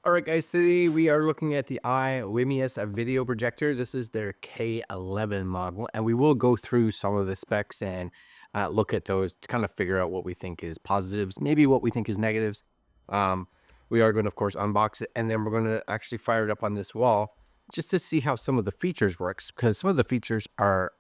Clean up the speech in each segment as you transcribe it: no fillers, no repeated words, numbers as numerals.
All right, guys, today we are looking at the IWIMIUS video projector. This is their K11 model, and we will go through some of the specs and look at those to kind of figure out what we think is positives, maybe what we think is negatives. Um, we are going to, of course, unbox it, and then we're going to actually fire it up on this wall just to see how some of the features works, because some of the features are,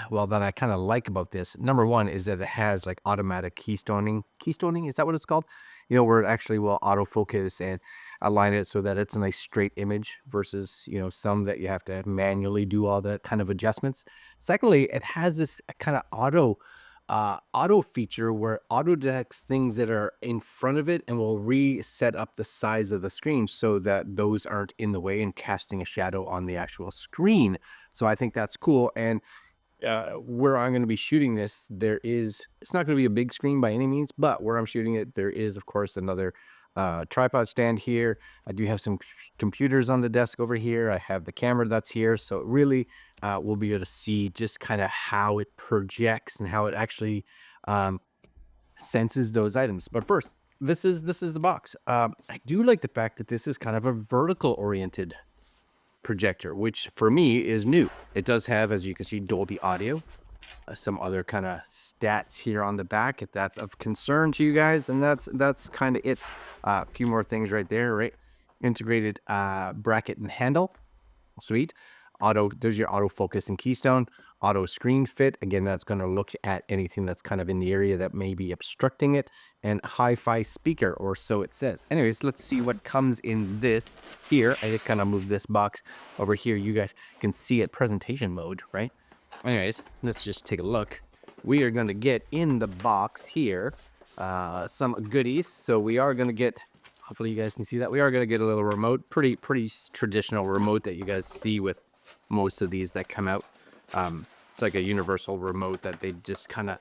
well, that I kind of like about this. Number one is that it has like automatic keystoning. Keystoning, is that what it's called? Where it actually will autofocus and align it so that it's a nice straight image versus, some that you have to manually do all that kind of adjustments. Secondly, it has this kind of auto feature where it auto detects things that are in front of it and will reset up the size of the screen so that those aren't in the way and casting a shadow on the actual screen. So I think that's cool. And where I'm going to be shooting this, it's not going to be a big screen by any means, but where I'm shooting it, there is, of course, another tripod stand here. I do have some computers on the desk over here. I have the camera that's here. So it really we'll be able to see just kind of how it projects and how it actually um, senses those items. But first, this is the box. I do like the fact that this is kind of a vertical oriented projector, which for me is new. It does have, as you can see, Dolby audio, some other kind of stats here on the back if that's of concern to you guys, and that's kind of it. A few more things right there, right? Integrated bracket and handle, sweet. There's your autofocus and keystone. Auto screen fit, again, that's going to look at anything that's kind of in the area that may be obstructing it. And hi-fi speaker, or so it says. Anyways, let's see what comes in this here. I just kind of move this box over here. You guys can see it presentation mode, right? Anyways, let's just take a look. We are going to get in the box here some goodies. So we are going to get, hopefully you guys can see that, we are going to get a little remote, pretty traditional remote that you guys see with most of these that come out. It's like a universal remote that they just kind of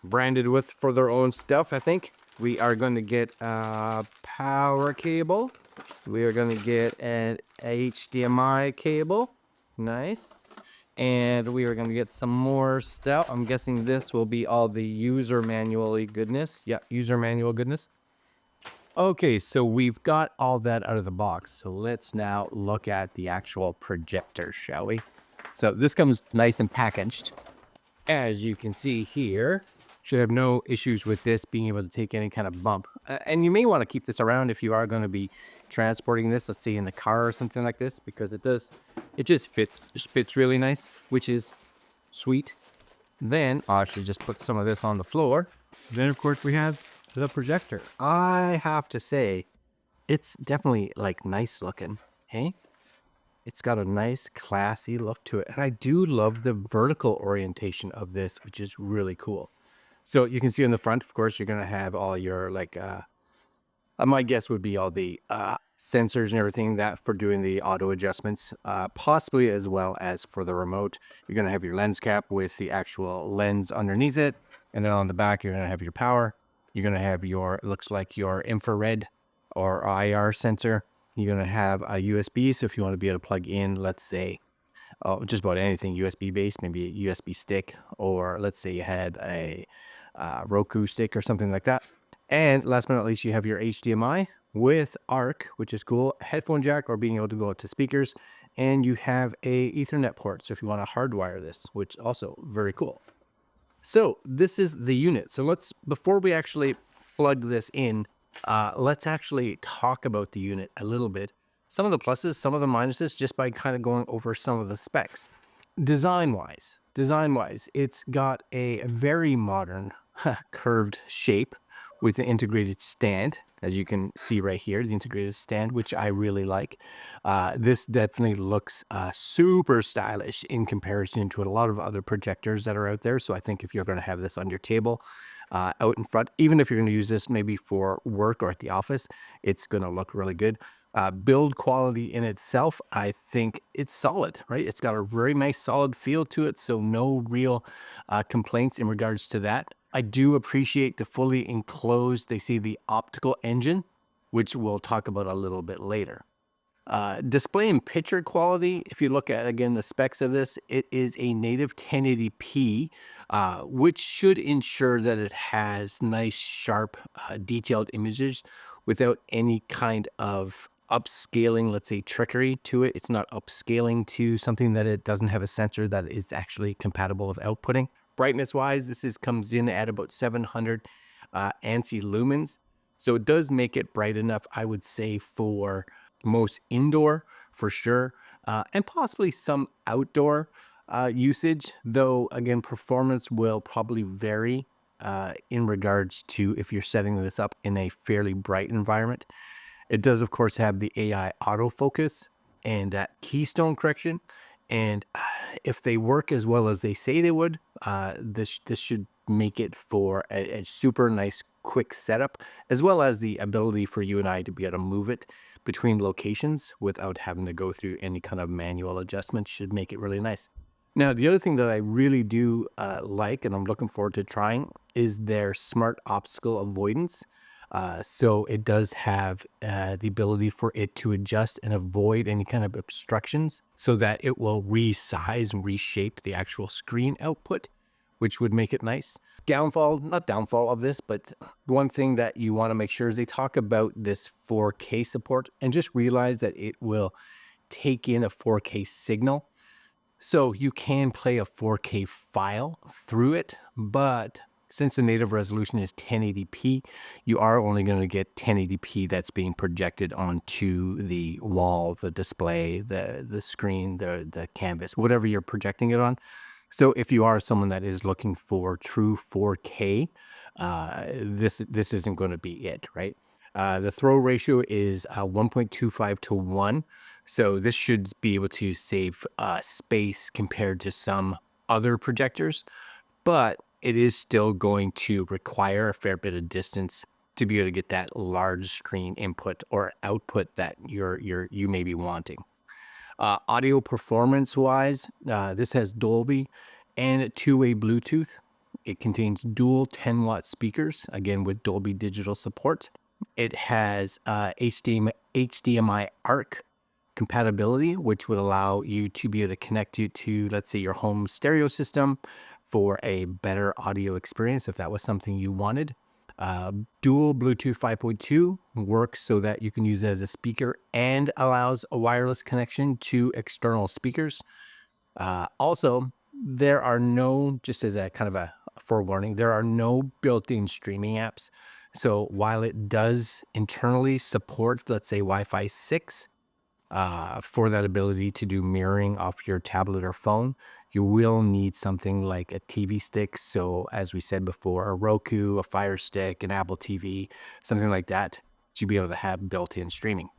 branded with for their own stuff. I think we are going to get a power cable. We are going to get an HDMI cable. Nice. And we are going to get some more stuff. I'm guessing this will be all the user manual goodness. Yeah, user manual goodness. Okay, so we've got all that out of the box. So let's now look at the actual projector, shall we? So this comes nice and packaged. As you can see here, should have no issues with this being able to take any kind of bump. And you may want to keep this around if you are going to be transporting this, let's say in the car or something like this, because it just fits really nice, which is sweet. Then I should just put some of this on the floor. Then of course we have the projector. I have to say, it's definitely like nice looking. Hey, it's got a nice classy look to it. And I do love the vertical orientation of this, which is really cool. So you can see on the front, of course, you're going to have all your my guess would be all the sensors and everything that for doing the auto adjustments, possibly as well as for the remote. You're going to have your lens cap with the actual lens underneath it. And then on the back, you're going to have your power. You're going to have it looks like your infrared or IR sensor. You're going to have a USB. So if you want to be able to plug in, let's say, just about anything USB based, maybe a USB stick, or let's say you had a Roku stick or something like that. And last but not least, you have your HDMI with ARC, which is cool, headphone jack, or being able to go out to speakers. And you have a Ethernet port. So if you want to hardwire this, which also very cool. So this is the unit. So before we actually plug this in, let's actually talk about the unit a little bit. Some of the pluses, some of the minuses, just by kind of going over some of the specs. Design-wise, it's got a very modern curved shape with the integrated stand, as you can see right here, the integrated stand, which I really like. This definitely looks super stylish in comparison to a lot of other projectors that are out there. So I think if you're going to have this on your table out in front, even if you're going to use this maybe for work or at the office, it's going to look really good. Build quality in itself, I think it's solid, right? It's got a very nice solid feel to it, so no real complaints in regards to that. I do appreciate the fully enclosed, they say the optical engine, which we'll talk about a little bit later. Display and picture quality, if you look at, again, the specs of this, it is a native 1080p, which should ensure that it has nice, sharp, detailed images, without any kind of upscaling, let's say, trickery to it. It's not upscaling to something that it doesn't have a sensor that is actually compatible with outputting. Brightness wise, comes in at about 700 ANSI lumens. So it does make it bright enough, I would say, for most indoor for sure, and possibly some outdoor usage, though again, performance will probably vary in regards to if you're setting this up in a fairly bright environment. It does, of course, have the AI autofocus and keystone correction. And if they work as well as they say they would, this should make it for a super nice quick setup, as well as the ability for you and I to be able to move it between locations without having to go through any kind of manual adjustment. Should make it really nice. Now, the other thing that I really do like, and I'm looking forward to trying, is their smart obstacle avoidance. So it does have the ability for it to adjust and avoid any kind of obstructions so that it will resize and reshape the actual screen output, which would make it nice. Not downfall of this, but one thing that you want to make sure is they talk about this 4K support, and just realize that it will take in a 4K signal. So you can play a 4K file through it, but since the native resolution is 1080p, you are only going to get 1080p that's being projected onto the wall, the display, the screen, the canvas, whatever you're projecting it on. So if you are someone that is looking for true 4K, this isn't going to be it, right? The throw ratio is 1.25 to 1. So this should be able to save space compared to some other projectors, but it is still going to require a fair bit of distance to be able to get that large screen input or output that you may be wanting. Audio performance wise, this has Dolby and two-way Bluetooth. It contains dual 10-watt speakers, again with Dolby Digital support. It has HDMI ARC compatibility, which would allow you to be able to connect it to, let's say, your home stereo system for a better audio experience if that was something you wanted. Dual Bluetooth 5.2 works so that you can use it as a speaker and allows a wireless connection to external speakers. Also, there are no, just as a kind of a forewarning, there are no built-in streaming apps. So while it does internally support, let's say, Wi-Fi 6, for that ability to do mirroring off your tablet or phone, you will need something like a TV stick. So as we said before, a Roku, a Fire Stick, an Apple TV, something like that to be able to have built-in streaming.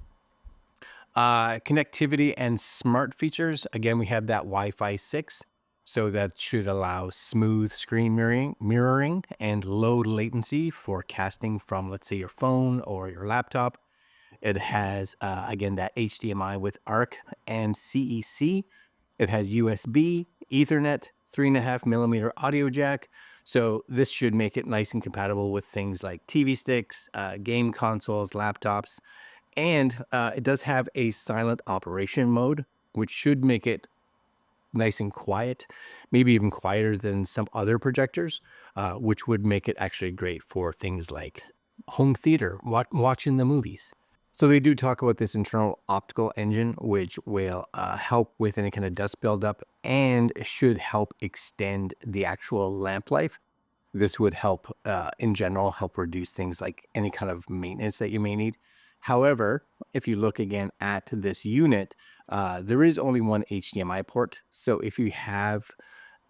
Connectivity and smart features. Again, we have that Wi-Fi 6. So that should allow smooth screen mirroring and low latency for casting from, let's say, your phone or your laptop. It has, again, that HDMI with ARC and CEC. It has USB, Ethernet, 3.5mm audio jack. So this should make it nice and compatible with things like TV sticks, game consoles, laptops. And it does have a silent operation mode, which should make it nice and quiet, maybe even quieter than some other projectors, which would make it actually great for things like home theater, watching the movies. So they do talk about this internal optical engine, which will help with any kind of dust buildup and should help extend the actual lamp life. This would help, in general, help reduce things like any kind of maintenance that you may need. However, if you look again at this unit, there is only one HDMI port. So if you have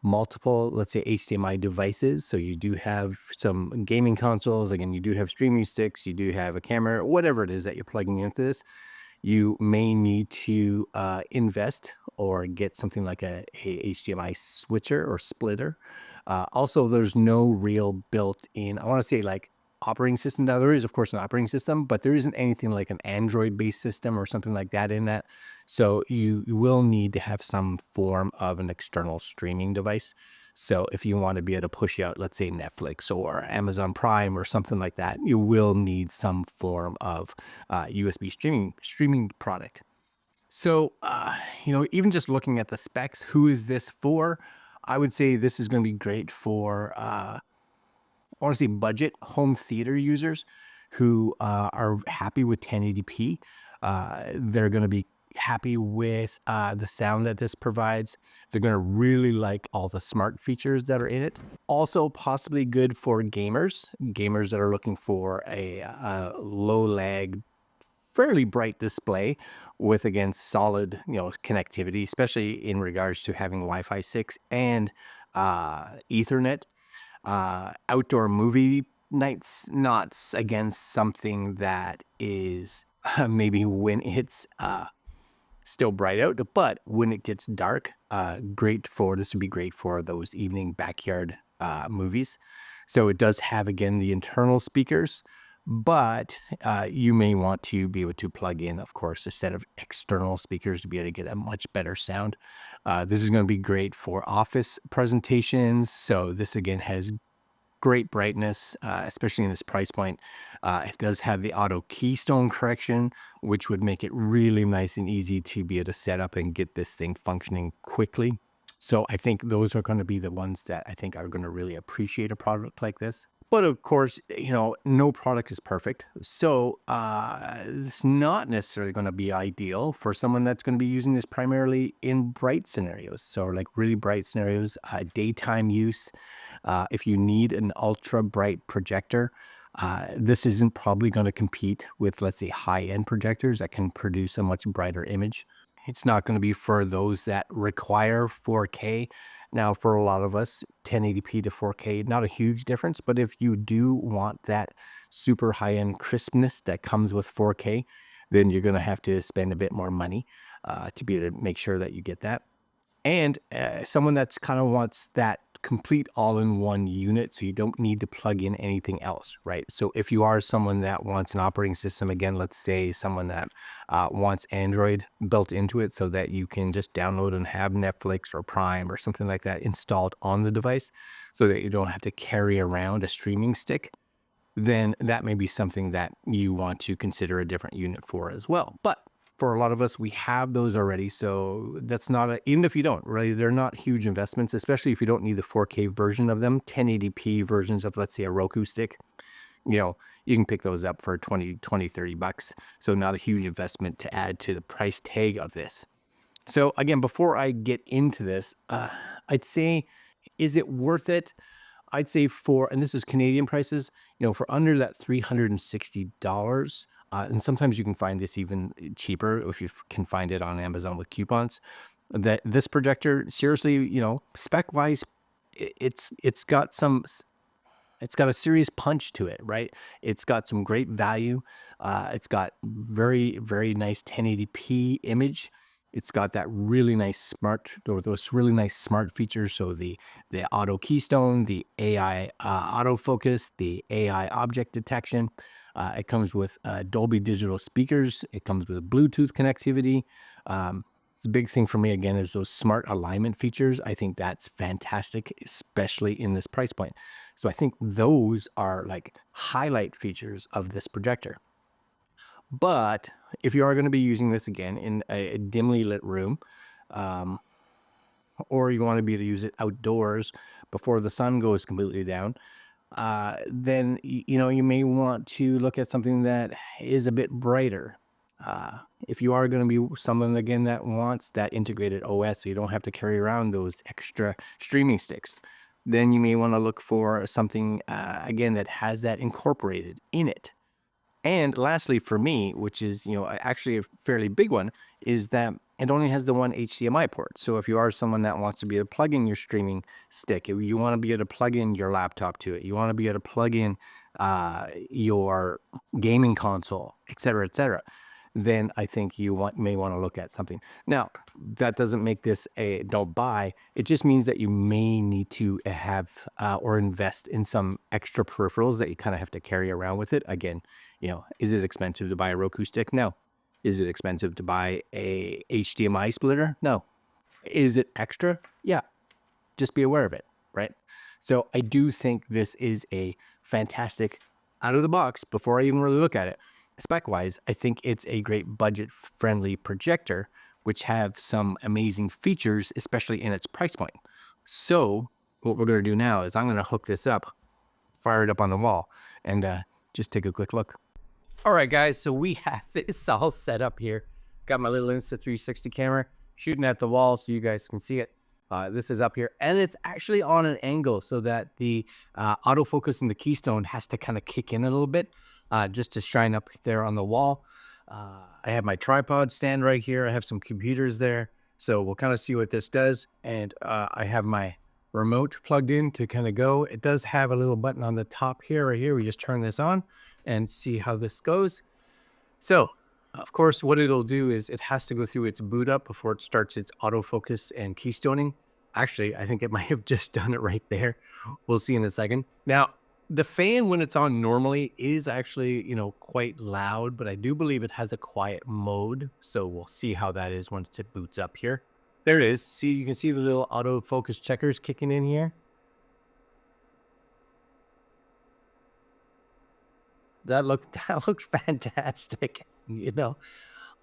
multiple, let's say, HDMI devices, so you do have some gaming consoles, again, you do have streaming sticks, you do have a camera, whatever it is that you're plugging into this, you may need to invest or get something like a HDMI switcher or splitter. Also, there's no real built-in, I want to say, like, operating system. Now, there is, of course, an operating system, but there isn't anything like an Android-based system or something like that in that. So you will need to have some form of an external streaming device. So if you want to be able to push out, let's say, Netflix or Amazon Prime or something like that, you will need some form of USB streaming product. So, even just looking at the specs, who is this for? I would say this is going to be great for, I want to say, budget home theater users. who are happy with 1080p. They're going to be happy with the sound that this provides. They're going to really like all the smart features that are in it. Also possibly good for gamers that are looking for a low lag, fairly bright display with, again, solid, connectivity, especially in regards to having Wi-Fi 6 and Ethernet. Outdoor movie nights, not again something that is maybe when it's still bright out, but when it gets dark, this would be great for those evening backyard movies. So it does have, again, the internal speakers, but you may want to be able to plug in, of course, a set of external speakers to be able to get a much better sound. This is going to be great for office presentations. So this, again, has great brightness, especially in this price point. It does have the auto keystone correction, which would make it really nice and easy to be able to set up and get this thing functioning quickly. So I think those are going to be the ones that I think are going to really appreciate a product like this. But of course, no product is perfect. So it's not necessarily going to be ideal for someone that's going to be using this primarily in bright scenarios. So like really bright scenarios, daytime use. If you need an ultra bright projector, this isn't probably going to compete with, let's say, high-end projectors that can produce a much brighter image. It's not going to be for those that require 4K. Now, for a lot of us, 1080p to 4K, not a huge difference, but if you do want that super high-end crispness that comes with 4K, then you're going to have to spend a bit more money to be able to make sure that you get that. And someone that's kind of wants that complete all-in-one unit, so you don't need to plug in anything else, right? So if you are someone that wants an operating system, again, let's say someone that wants Android built into it so that you can just download and have Netflix or Prime or something like that installed on the device so that you don't have to carry around a streaming stick, then that may be something that you want to consider a different unit for as well. But for a lot of us, we have those already. So that's not even if you don't, really, they're not huge investments, especially if you don't need the 4K version of them. 1080p versions of, let's say, a Roku stick, you can pick those up for 20, 30 bucks. So not a huge investment to add to the price tag of this. So again, before I get into this, I'd say, is it worth it? I'd say and this is Canadian prices, for under that $360, and sometimes you can find this even cheaper if you can find it on Amazon with coupons, that this projector, seriously, spec-wise, it's got a serious punch to it, right? It's got some great value. It's got very, very nice 1080p image. It's got that really nice those really nice smart features. So the auto keystone, the AI autofocus, the AI object detection. It comes with Dolby Digital speakers. It comes with Bluetooth connectivity. The big thing for me, again, is those smart alignment features. I think that's fantastic, especially in this price point. So I think those are like highlight features of this projector. But if you are going to be using this, again, in a dimly lit room, or you want to be able to use it outdoors before the sun goes completely down, then you may want to look at something that is a bit brighter. If you are going to be someone, again, that wants that integrated OS, so you don't have to carry around those extra streaming sticks, then you may want to look for something, again, that has that incorporated in it. And lastly, for me, which is, actually a fairly big one, is that it only has the one HDMI port. So if you are someone that wants to be able to plug in your streaming stick, you want to be able to plug in your laptop to it, you want to be able to plug in your gaming console, etc., then I think you may want to look at something. Now, that doesn't make this a don't buy. It just means that you may need to have or invest in some extra peripherals that you kind of have to carry around with it. Again, is it expensive to buy a Roku stick? No. Is it expensive to buy a HDMI splitter? No. Is it extra? Yeah. Just be aware of it, right? So I do think this is a fantastic, out of the box, before I even really look at it, spec-wise, I think it's a great budget-friendly projector, which have some amazing features, especially in its price point. So what we're going to do now is I'm going to hook this up, fire it up on the wall, and just take a quick look. All right, guys, so we have this all set up here. Got my little Insta360 camera shooting at the wall so you guys can see it. This is up here, and it's actually on an angle so that the autofocus in the keystone has to kind of kick in a little bit just to shine up there on the wall. I have my tripod stand right here. I have some computers there, so we'll kind of see what this does. And I have my remote plugged in to kind of go. It does have a little button on the top here, right here. We just turn this on and see how this goes. So, of course, what it'll do is it has to go through its boot up before it starts its autofocus and keystoning. Actually, I think it might have just done it right there. We'll see in a second. Now, the fan, when it's on normally, is actually, you know, quite loud, but I do believe it has a quiet mode. So we'll see how that is once it boots up here. There it is. See, you can see the little autofocus checkers kicking in here. That looks fantastic. You know,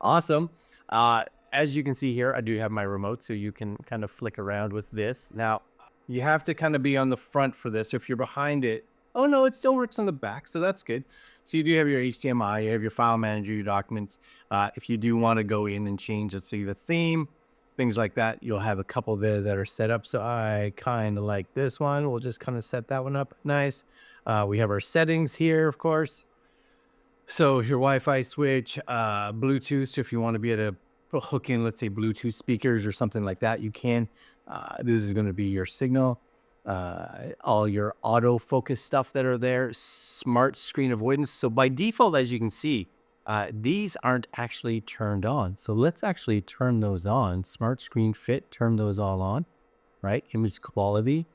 awesome. As you can see here, I do have my remote, so you can kind of flick around with this. Now, you have to kind of be on the front for this. If you're behind it, oh no, it still works on the back, so that's good. So you do have your HDMI, you have your file manager, your documents. If you do want to go in and change, let's see, the theme, things like that, you'll have a couple there that are set up. So I kind of like this one. We'll just kind of set that one up nice. We have our settings here, of course. So your Wi-Fi switch, Bluetooth. So if you want to be able to hook in, let's say, Bluetooth speakers or something like that, you can. This is going to be your signal. All your autofocus stuff that are there. Smart screen avoidance. So by default, as you can see, these aren't actually turned on. So let's actually turn those on. Smart screen fit, turn those all on, right? Image quality.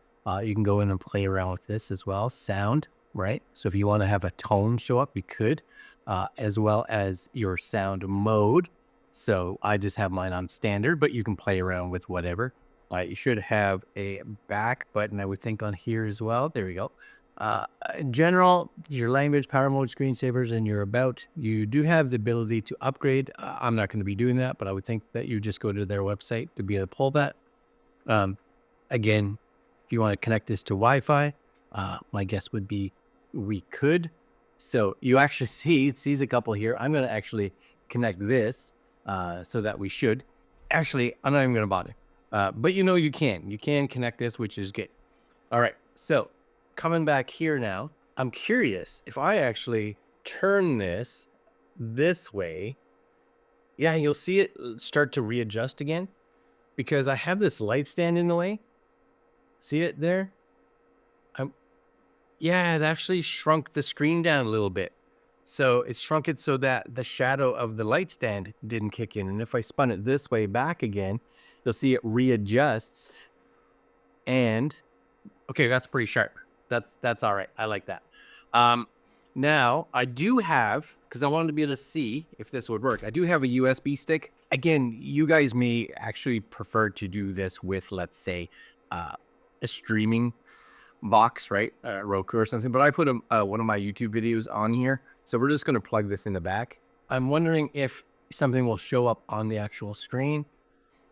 You can go in and play around with this as well. Sound, right? So if you want to have a tone show up, you could, as well as your sound mode. So I just have mine on standard, but you can play around with whatever. You should have a back button, I would think, on here as well. There we go. In general, your language, power mode, screensavers, and your about. You do have the ability to upgrade. I'm not going to be doing that, but I would think that you just go to their website to be able to pull that. Again, if you want to connect this to Wi-Fi, my guess would be we could. So you actually see, it sees a couple here. I'm going to actually connect this so that we should. Actually, I'm not even going to bother. But you know, you can connect this, which is good. All right. So coming back here now, I'm curious if I actually turn this way. Yeah, you'll see it start to readjust again because I have this light stand in the way. See it there? Yeah, it actually shrunk the screen down a little bit. So it shrunk it so that the shadow of the light stand didn't kick in. And if I spun it this way back again, you'll see it readjusts. And okay, that's pretty sharp. That's all right. I like that. Now I do have, because I wanted to be able to see if this would work, I do have a USB stick. Again, you guys may actually prefer to do this with, let's say, a streaming box, right? Roku or something. But I put one of my YouTube videos on here. So we're just going to plug this in the back. I'm wondering if something will show up on the actual screen,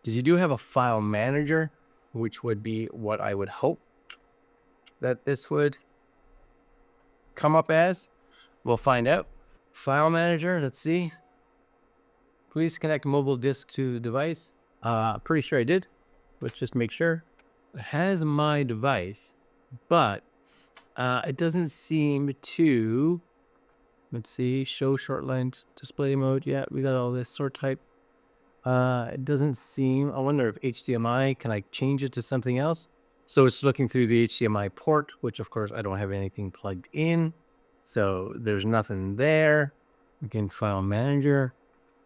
because you do have a file manager, which would be what I would hope that this would come up as. We'll find out. File manager, let's see. Please connect mobile disk to device. Pretty sure I did. Let's just make sure. It has my device, but it doesn't seem to. Let's see, show short length, display mode. Yeah, we got all this sort type. It doesn't seem, I wonder if HDMI, can I change it to something else? So it's looking through the HDMI port, which of course I don't have anything plugged in. So there's nothing there. Again, file manager,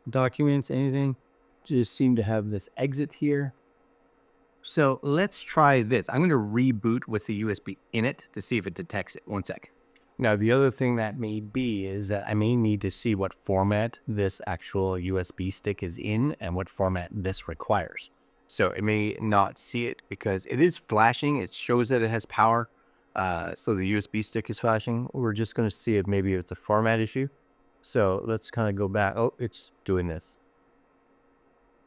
documents, anything. Just seem to have this exit here. So let's try this. I'm going to reboot with the USB in it to see if it detects it. One sec. Now, the other thing that may be is that I may need to see what format this actual USB stick is in and what format this requires. So it may not see it because it is flashing. It shows that it has power. So the USB stick is flashing. We're just going to see if maybe it's a format issue. So let's kind of go back. Oh, it's doing this.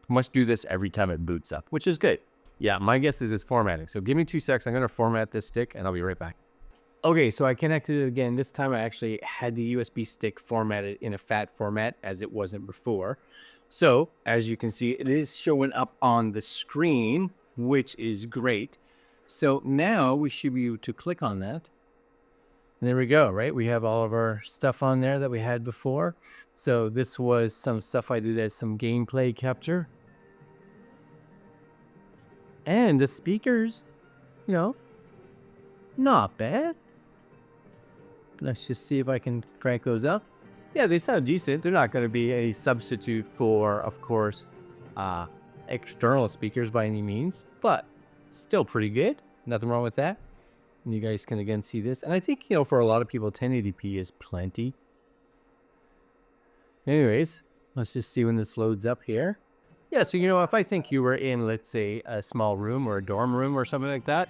Must do this every time it boots up, which is good. Yeah, my guess is it's formatting. So give me 2 seconds. I'm going to format this stick and I'll be right back. Okay, so I connected it again. This time I actually had the USB stick formatted in a FAT format as it wasn't before. So as you can see, it is showing up on the screen, which is great. So now we should be able to click on that. And there we go, right? We have all of our stuff on there that we had before. So this was some stuff I did as some gameplay capture. And the speakers, you know, not bad. Let's just see if I can crank those up. Yeah, they sound decent. They're not going to be a substitute for, of course, external speakers by any means, but still pretty good. Nothing wrong with that. And you guys can again see this. And I think, you know, for a lot of people, 1080p is plenty. Anyways, let's just see when this loads up here. Yeah, so, you know, if I think you were in, let's say, a small room or a dorm room or something like that,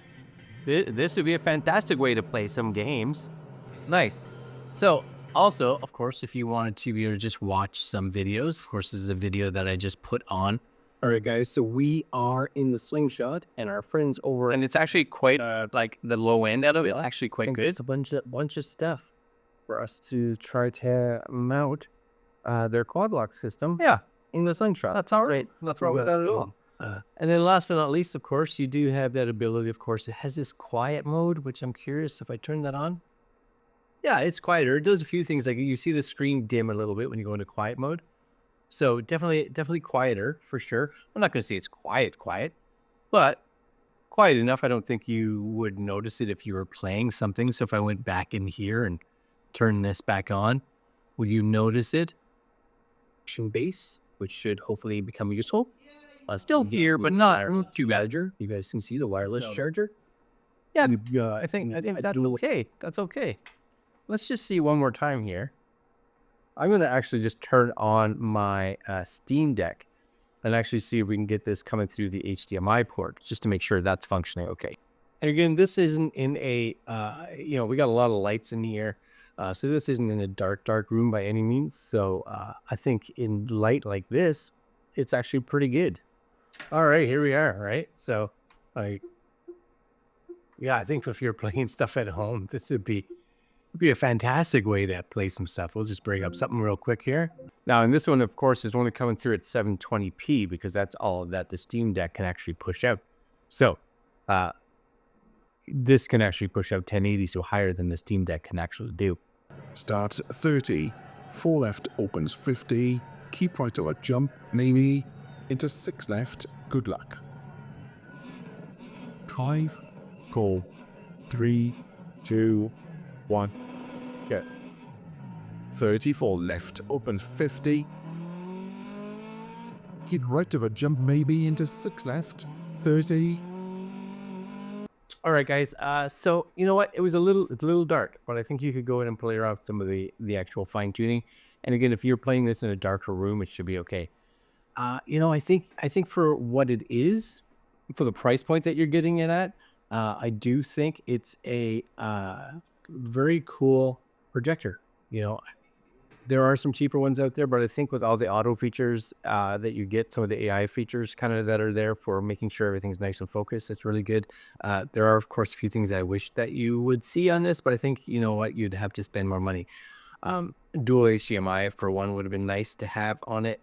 this would be a fantastic way to play some games. Nice. So also, of course, if you wanted to be able to just watch some videos, of course, this is a video that I just put on. All right, guys. So we are in the slingshot and our friends over, and it's actually quite like the low end out of it, actually quite good. It's a bunch of stuff for us to try to mount their quad lock system. Yeah, in the slingshot. That's all right. Nothing wrong with that at all. And then last but not least, of course, you do have that ability. Of course, it has this quiet mode, which I'm curious if I turn that on. Yeah, it's quieter. It does a few things. Like you see the screen dim a little bit when you go into quiet mode. So definitely quieter for sure. I'm not going to say it's quiet, but quiet enough. I don't think you would notice it if you were playing something. So if I went back in here and turned this back on, would you notice it? Action base, which should hopefully become useful. Still here, but not too bad. You guys can see the wireless charger. Yeah, I think that's okay. That's okay. Let's just see one more time here. I'm going to actually just turn on my Steam Deck and actually see if we can get this coming through the HDMI port just to make sure that's functioning okay. And again, this isn't in a, you know, we got a lot of lights in here. So this isn't in a dark room by any means. So I think in light like this, it's actually pretty good. All right, here we are, right? So yeah, I think if you're playing stuff at home, this would be a fantastic way to play some stuff. We'll just bring up something real quick here. Now, in this one, of course, is only coming through at 720p because that's all that the Steam Deck can actually push out. So this can actually push out 1080, so higher than the Steam Deck can actually do. Starts 30, 4 left opens 50, keep right to a jump, maybe, into 6 left, good luck. 5, 4, 3, 2, 1, go. 34 left opens 50, keep right to a jump, maybe, into 6 left, 30. All right, guys. So you know what? It's a little dark, but I think you could go in and play around with some of the actual fine tuning. And again, if you're playing this in a darker room, it should be okay. You know, I think for what it is, for the price point that you're getting it at, I do think it's a very cool projector. You know, there are some cheaper ones out there, but I think with all the auto features that you get, some of the AI features kind of that are there for making sure everything's nice and focused, it's really good. There are, of course, a few things I wish that you would see on this, but I think, you know what, you'd have to spend more money. Dual HDMI, for one, would have been nice to have on it.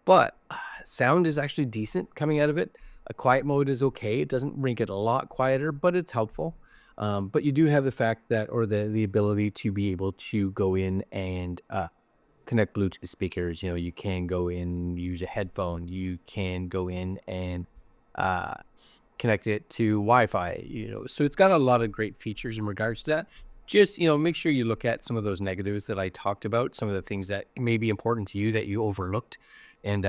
But sound is actually decent coming out of it. A quiet mode is okay. It doesn't make it a lot quieter, but it's helpful. But you do have the fact that, or the ability to be able to go in and connect Bluetooth speakers. You know, you can go in, use a headphone. You can go in and connect it to Wi-Fi. You know, so it's got a lot of great features in regards to that. Just, you know, make sure you look at some of those negatives that I talked about, some of the things that may be important to you that you overlooked. And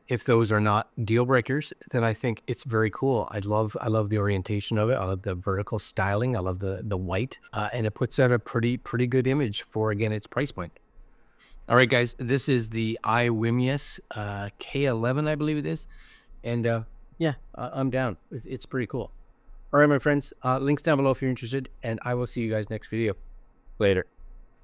if those are not deal breakers, then I think it's very cool. I love the orientation of it. I love the vertical styling. I love the white, and it puts out a pretty good image for, again, its price point. All right, guys, this is the IWIMIUS K11, I believe it is. And yeah, I'm down. It's pretty cool. All right, my friends, links down below if you're interested, and I will see you guys next video. Later.